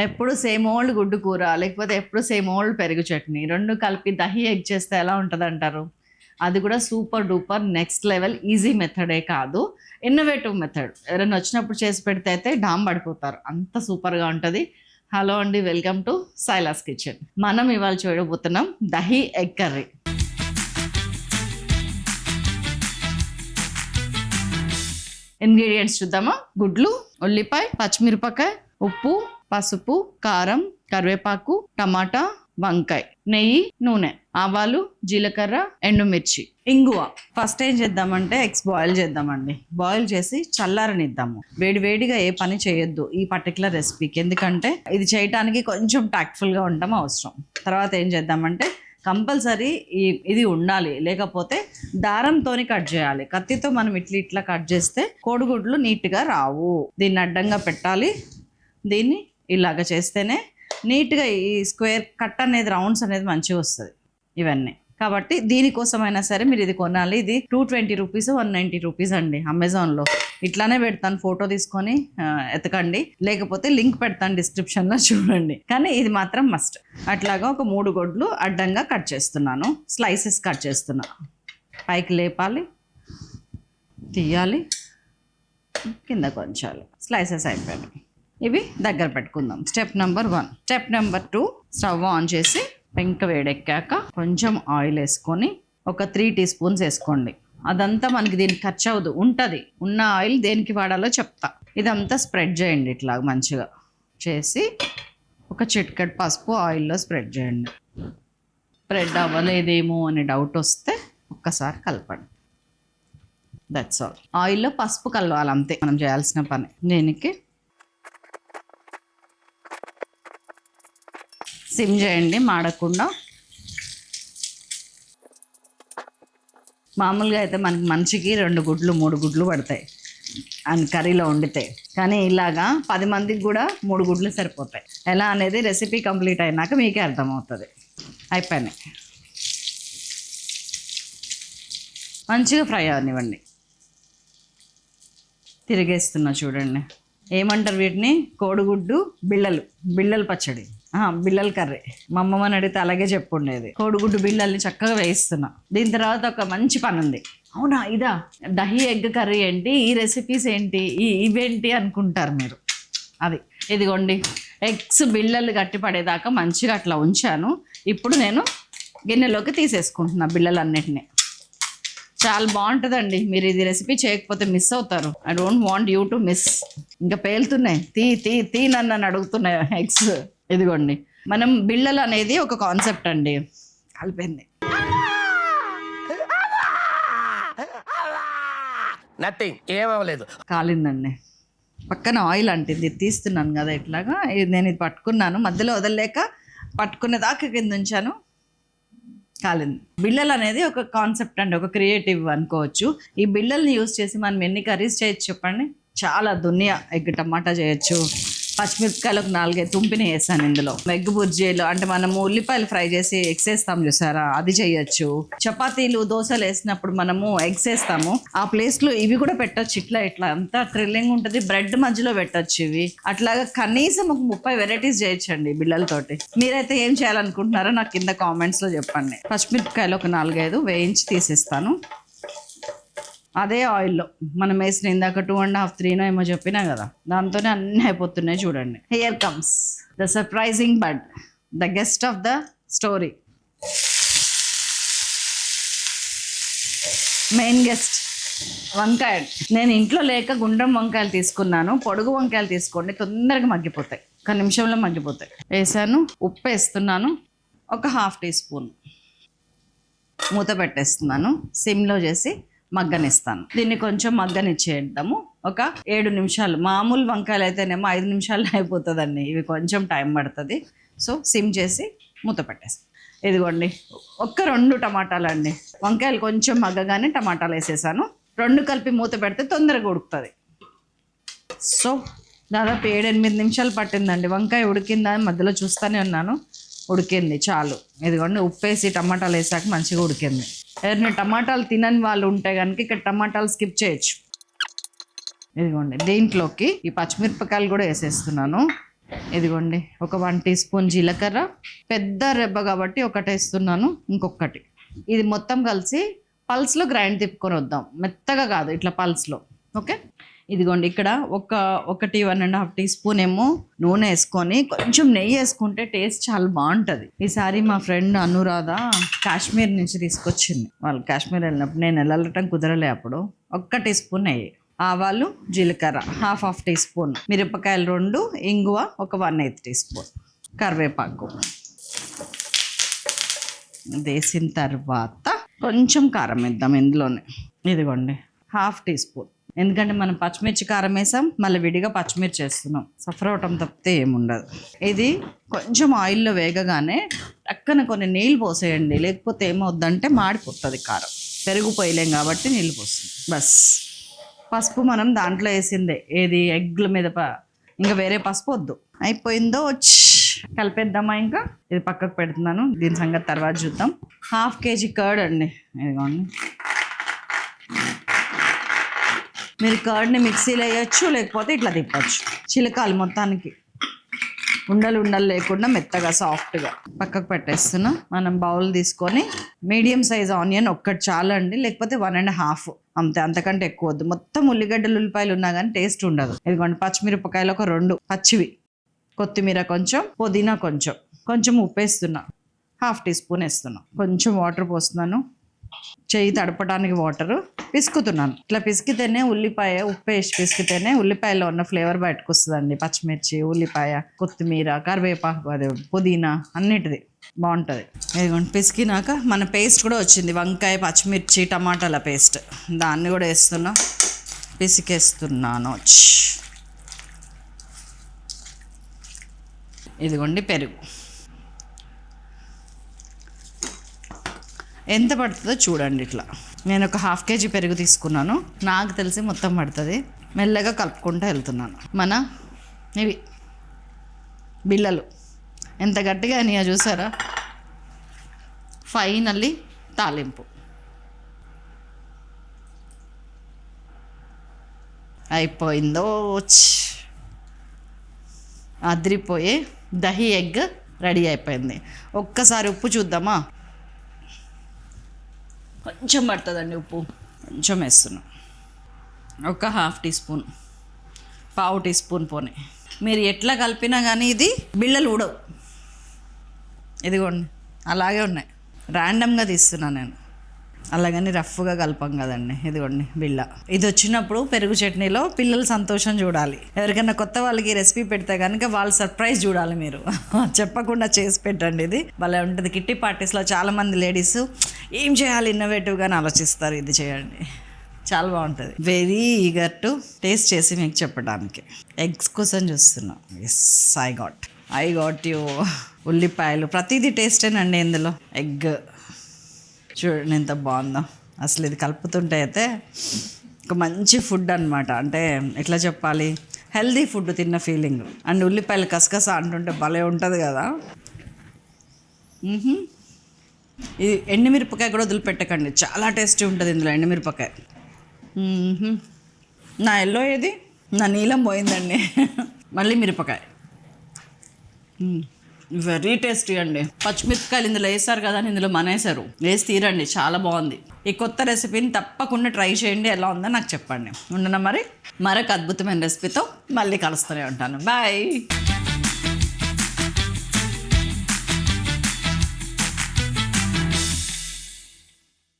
ఎప్పుడు same old గుడ్డు కూర లేకపోతే ఎప్పుడు సేమ్ ఓల్డ్ పెరుగు చట్నీ రెండు కలిపి దహి ఎగ్ చేస్తే ఎలా ఉంటుంది అంటారు? అది కూడా super duper next level easy మెథడే కాదు, ఇన్నోవేటివ్ మెథడ్. ఎవరైనా వచ్చినప్పుడు చేసి పెడితే అయితే డామ్ పడిపోతారు, అంత సూపర్గా ఉంటుంది. హలో అండి, వెల్కమ్ టు సైలాస్ కిచెన్. మనం ఇవాళ చూడబోతున్నాం దహి ఎగ్ కర్రీ. ఇంగ్రీడియంట్స్ చూద్దామా? గుడ్లు, ఉల్లిపాయ, పచ్చిమిరపకాయ, ఉప్పు, పసుపు, కారం, కరివేపాకు, టమాటా, వంకాయ, నెయ్యి, నూనె, ఆవాలు, జీలకర్ర, ఎండుమిర్చి, ఇంగువ. ఫస్ట్ ఏం చేద్దామంటే ఎగ్స్ బాయిల్ చేద్దామండి. బాయిల్ చేసి చల్లారనిద్దాము. వేడివేడిగా ఏ పని చేయొద్దు ఈ పర్టికులర్ రెసిపీకి, ఎందుకంటే ఇది చేయడానికి కొంచెం టాక్ట్ఫుల్గా ఉండడం అవసరం. తర్వాత ఏం చేద్దామంటే కంపల్సరీ ఇది ఉండాలి, లేకపోతే దారంతోని కట్ చేయాలి. కత్తితో మనం ఇట్లా కట్ చేస్తే కోడిగుడ్లు నీట్గా రావు. దీన్ని అడ్డంగా పెట్టాలి. దీన్ని ఇలాగ చేస్తేనే నీట్గా ఈ స్క్వేర్ కట్ అనేది, రౌండ్స్ అనేది మంచిగా వస్తుంది. ఇవన్నీ కాబట్టి దీనికోసమైనా సరే మీరు ఇది కొనాలి. ఇది 220 రూపీస్, 190 రూపీస్ అండి అమెజాన్లో. ఇట్లానే పెడతాను, ఫోటో తీసుకొని ఎతకండి, లేకపోతే లింక్ పెడతాను డిస్క్రిప్షన్లో, చూడండి. కానీ ఇది మాత్రం మస్ట్. అట్లాగా ఒక 3 గుడ్లు అడ్డంగా కట్ చేస్తున్నాను, స్లైసెస్ కట్ చేస్తున్నా. పైకి లేపాలి, తీయాలి, కింద కొంచాలి. స్లైసెస్ అయిపోయాయి. ఇవి దగ్గర పెట్టుకుందాం. Step number 1. Step number 2, stove on చేసి పెంక వేడెక్కాక కొంచెం ఆయిల్ వేసుకొని ఒక 3 టీ స్పూన్స్ వేసుకోండి. అదంతా మనకి దీనికి ఖర్చు అవ్వదు, ఉంటుంది. ఉన్న ఆయిల్ దేనికి వాడాలో చెప్తా. ఇదంతా స్ప్రెడ్ చేయండి. ఇట్లా మంచిగా చేసి ఒక చిటికెడు పసుపు ఆయిల్లో స్ప్రెడ్ చేయండి. స్ప్రెడ్ అవ్వలేదేమో అని డౌట్ వస్తే ఒక్కసారి కలపండి. That's all. ఆయిల్లో పసుపు కలవాలి, అంతే మనం చేయాల్సిన పని. దీనికి సిమ్ చేయండి, మాడకుండా. మామూలుగా అయితే మనకి మనిషికి 2 గుడ్లు 3 గుడ్లు పడతాయి అని కర్రీలో వండితే, కానీ ఇలాగా 10 మందికి కూడా 3 గుడ్లు సరిపోతాయి. ఎలా అనేది రెసిపీ కంప్లీట్ అయినాక మీకే అర్థమవుతుంది. అయిపోయినాయి. మంచిగా ఫ్రై అవనివ్వండి. తిరిగేస్తున్నా చూడండి. ఏమంటారు వీటిని? కోడిగుడ్డు బిళ్ళలు పచ్చడి, బిళ్ళల కర్రీ. మా అమ్మమ్మని అడిగితే అలాగే చెప్పుండేది. కోడిగుడ్డు బిళ్ళల్ని చక్కగా వేయిస్తున్నా. దీని తర్వాత ఒక మంచి పని ఉంది. అవునా, ఇదా దహి ఎగ్ కర్రీ ఏంటి, ఈ రెసిపీస్ ఏంటి, ఇవేంటి అనుకుంటారు మీరు. అది ఇదిగోండి, ఎగ్స్ బిళ్ళలు గట్టి పడేదాకా మంచిగా అట్లా ఉంచాను. ఇప్పుడు నేను గిన్నెలోకి తీసేసుకుంటున్నా బిళ్ళలన్నిటిని. చాలా బాగుంటుందండి. మీరు ఇది రెసిపీ చేయకపోతే మిస్ అవుతారు. I don't want you to miss. ఇంకా పేలుతున్నాయి, తీ నన్ను అడుగుతున్నాయి ఎగ్స్. ఇదిగోండి, మనం బిళ్ళలు అనేది ఒక కాన్సెప్ట్ అండి. కలిపింది ఏమవలేదు, కాలిందండి. పక్కన ఆయిల్ అంటింది, తీస్తున్నాను కదా ఇట్లాగా. నేను ఇది పట్టుకున్నాను, మధ్యలో వదలలేక పట్టుకునేదాకా కింద ఉంచాను, కాలింది. బిళ్ళలు అనేది ఒక కాన్సెప్ట్ అండి, ఒక క్రియేటివ్ అనుకోవచ్చు. ఈ బిళ్ళల్ని యూజ్ చేసి మనం ఎన్ని కర్రీస్ చేయొచ్చు చెప్పండి. చాలా దునియా. ఎగ్ టమాటా చేయొచ్చు, పచ్చిమిరపకాయలు ఒక 4-5 తుంపిని వేసాను ఇందులో. ఎగ్ బుర్జీలు అంటే మనము ఉల్లిపాయలు ఫ్రై చేసి ఎగ్స్ వేస్తాం చూసారా, అది చేయొచ్చు. చపాతీలు దోశలు వేసినప్పుడు మనము ఎగ్స్ వేస్తాము, ఆ ప్లేస్లో ఇవి కూడా పెట్టచ్చు. ఇట్లా అంతా థ్రిల్లింగ్ ఉంటుంది. బ్రెడ్ మధ్యలో పెట్టచ్చు ఇవి. అట్లాగా కనీసం ఒక 30 వెరైటీస్ చేయొచ్చండి బిళ్ళలతోటి. మీరైతే ఏం చేయాలనుకుంటున్నారో నాకు కింద కామెంట్స్లో చెప్పండి. పచ్చిమిరపకాయలు ఒక 4-5 వేయించి తీసేస్తాను. అదే ఆయిల్లో మనం వేసిన ఇందాక 2.5, 3 ఏమో చెప్పినా కదా, దాంతోనే అన్నీ అయిపోతున్నాయి చూడండి. Here comes the surprising bud, the guest of the story, main guest. వంకాయ నేను ఇంట్లో లేక గుండ్రం వంకాయలు తీసుకున్నాను. పొడుగు వంకాయలు తీసుకోండి, తొందరగా మగ్గిపోతాయి, 1 నిమిషంలో మగ్గిపోతాయి. వేసాను. ఉప్పు వేస్తున్నాను, ఒక 1/2 టీ స్పూన్. మూత పెట్టేస్తున్నాను, సిమ్లో చేసి మగ్గనిస్తాను. దీన్ని కొంచెం మగ్గనిచ్చేద్దాము. ఒక 7 నిమిషాలు. మామూలు వంకాయలు అయితేనేమో 5 నిమిషాల్లో అయిపోతుందండి, ఇవి కొంచెం టైం పడుతుంది. సో సిమ్ చేసి మూత పెట్టేస్తాను. ఇదిగోండి, 1-2 టమాటాలు అండి. వంకాయలు కొంచెం మగ్గగానే టమాటాలు వేసేసాను. 2 కలిపి మూత పెడితే తొందరగా ఉడుకుతుంది. సో దాదాపు 7-8 నిమిషాలు పట్టిందండి. వంకాయ ఉడికిందా మధ్యలో చూస్తూనే ఉన్నాను, ఉడికింది చాలు. ఇదిగోండి, ఉప్పు వేసి టమాటాలు వేసాక మంచిగా ఉడికింది. ఎవరైనా టమాటాలు తినని వాళ్ళు ఉంటే కనుక ఇక్కడ టమాటాలు స్కిప్ చేయొచ్చు. ఇదిగోండి, దీంట్లోకి ఈ పచ్చిమిరపకాయలు కూడా వేసేస్తున్నాను. ఇదిగోండి ఒక 1 టీ స్పూన్ జీలకర్ర, పెద్ద రెబ్బ కాబట్టి ఒకటి వేస్తున్నాను, ఇంకొకటి. ఇది మొత్తం కలిసి పల్స్లో గ్రైండ్ తిప్పుకొని వద్దాం, మెత్తగా కాదు, ఇట్లా పల్స్లో. ఓకే, ఇదిగోండి ఇక్కడ ఒకటి 1.5 టీ స్పూన్ ఏమో నూనె వేసుకొని కొంచెం నెయ్యి వేసుకుంటే టేస్ట్ చాలా బాగుంటుంది. ఈసారి మా ఫ్రెండ్ అనురాధ కాశ్మీర్ నుంచి తీసుకొచ్చింది. వాళ్ళు కాశ్మీర్ వెళ్ళినప్పుడు, నేను వెళ్ళటం కుదరలే అప్పుడు. 1 టీ స్పూన్ నెయ్యి, ఆవాలు, జీలకర్ర హాఫ్ టీ స్పూన్, మిరపకాయలు 2, ఇంగువ ఒక 1/8 టీ స్పూన్, కరివేపాకు వేసిన తర్వాత కొంచెం కారం వేద్దాం ఇందులోనే. ఇదిగోండి హాఫ్ టీ స్పూన్, ఎందుకంటే మనం పచ్చిమిర్చి కారం వేసాం, మళ్ళీ విడిగా పచ్చిమిర్చి వేస్తున్నాం, సఫర్ అవటం తప్పితే ఏముండదు. ఇది కొంచెం ఆయిల్లో వేగగానే టక్కన కొన్ని నీళ్ళు పోసేయండి, లేకపోతే ఏమవుద్దంటే మాడిపోతుంది కారం. పెరుగు పోయలేం కాబట్టి నీళ్ళు పోస్తుంది. బస్ పసుపు మనం దాంట్లో వేసిందే, ఏది ఎగ్ల మీద ఇంకా వేరే పసుపు వద్దు. అయిపోయిందో కలిపేద్దామా? ఇంకా ఇది పక్కకు పెడుతున్నాను, దీని సంగతి తర్వాత చూద్దాం. 1/2 కేజీ కర్డ్ అండి, ఇదిగోండి. మీరు కర్డ్ని మిక్సీలో వేయచ్చు, లేకపోతే ఇట్లా తిప్పచ్చు. చిలకాలి మొత్తానికి, ఉండలు లేకుండా మెత్తగా సాఫ్ట్గా. పక్కకు పెట్టేస్తున్నా. మనం బౌల్ తీసుకొని మీడియం సైజ్ ఆనియన్ ఒక్కటి చాలండి, లేకపోతే 1.5 అంతే, అంతకంటే ఎక్కువ వద్దు. మొత్తం ఉల్లిగడ్డలు ఉల్లిపాయలు ఉన్నా కానీ టేస్ట్ ఉండదు. ఇదిగోండి పచ్చిమిరపకాయలు ఒక 2 పచ్చివి, కొత్తిమీర కొంచెం, పుదీనా కొంచెం ఉప్పు వేస్తున్నా, 1/2 టీ స్పూన్ వేస్తున్నా, కొంచెం వాటర్ పోస్తున్నాను, చెయ్యి తడపడానికి వాటరు, పిసుకుతున్నాను. ఇట్లా పిసికితేనే ఉల్లిపాయ, ఉప్పు వేసి పిసికితేనే ఉల్లిపాయలో ఉన్న ఫ్లేవర్ బయటకు వస్తుందండి. పచ్చిమిర్చి, ఉల్లిపాయ, కొత్తిమీర, కరివేపాకు, అదే పుదీనా అన్నిటిది బాగుంటుంది. ఇదిగోండి పిసికినాక మన పేస్ట్ కూడా వచ్చింది, వంకాయ, పచ్చిమిర్చి, టమాటాల పేస్ట్, దాన్ని కూడా వేస్తున్నా, పిసికేస్తున్నాను. ఇదిగోండి పెరుగు ఎంత పడుతుందో చూడండి. ఇట్లా నేను ఒక 1/2 కేజీ పెరుగు తీసుకున్నాను, నాకు తెలిసి మొత్తం పడుతుంది. మెల్లగా కలుపుకుంటూ వెళ్తున్నాను. మన ఇవి బిళ్ళలు ఎంత గట్టిగా అయినాయో చూసారా? ఫైనల్లీ తాలింపు అయిపోయిందో. అదిరిపోయే దహి ఎగ్ రెడీ అయిపోయింది. ఒక్కసారి ఉప్పు చూద్దామా? కొంచెం పడుతుందండి ఉప్పు, కొంచెం వేస్తున్నాం, ఒక 1/2 టీ స్పూన్, 1/4 టీ స్పూన్ పోనీ. మీరు ఎట్లా కలిపినా కానీ ఇది బిళ్ళలు ఊడవు. ఇదిగోండి అలాగే ఉన్నాయి, ర్యాండమ్గా తీస్తున్నాను నేను, అలాగని రఫ్గా కలపం కదండి. ఇదిగోండి బిళ్ళ. ఇది వచ్చినప్పుడు పెరుగు చట్నీలో పిల్లలు సంతోషం చూడాలి. ఎవరికైనా కొత్త వాళ్ళకి రెసిపీ పెడితే కనుక వాళ్ళు సర్ప్రైజ్ చూడాలి. మీరు చెప్పకుండా చేసి పెట్టండి, ఇది భలే ఉంటుంది. కిట్టి పార్టీస్లో చాలామంది లేడీస్ ఏం చేయాలి ఇన్నోవేటివ్గానే ఆలోచిస్తారు, ఇది చేయండి, చాలా బాగుంటుంది. వెరీ ఈగర్ టు టేస్ట్ చేసి మీకు చెప్పడానికి. ఎగ్స్ కోసం చూస్తున్నా. Yes, I got you. ఉల్లిపాయలు ప్రతిదీ టేస్టేనండి ఇందులో. ఎగ్ చూడండి ఎంత బాగుందో అసలు. ఇది కలుపుతుంటే అయితే ఒక మంచి ఫుడ్ అనమాట. అంటే ఎట్లా చెప్పాలి, హెల్దీ ఫుడ్ తిన్న ఫీలింగ్. అండ్ ఉల్లిపాయలు కసకస అంటుంటే భలే ఉంటుంది కదా. ఇది ఎండుమిరపకాయ కూడా వదిలిపెట్టకండి, చాలా టేస్టీ ఉంటుంది ఇందులో ఎండుమిరపకాయ. నా ఎల్లో ఏది, నా నీలం పోయిందండి. మళ్ళీ మిరపకాయ వెరీ టేస్టీ అండి. పచ్చిమిరపకాయలు ఇందులో వేస్తారు కదా, ఇందులో మనేసారు, వేసి తీరండి, చాలా బాగుంది. ఈ కొత్త రెసిపీని తప్పకుండా ట్రై చేయండి, ఎలా ఉందో నాకు చెప్పండి. ఉండనా మరి, మరొక అద్భుతమైన రెసిపీతో మళ్ళీ కలుస్తూనే ఉంటాను. బాయ్.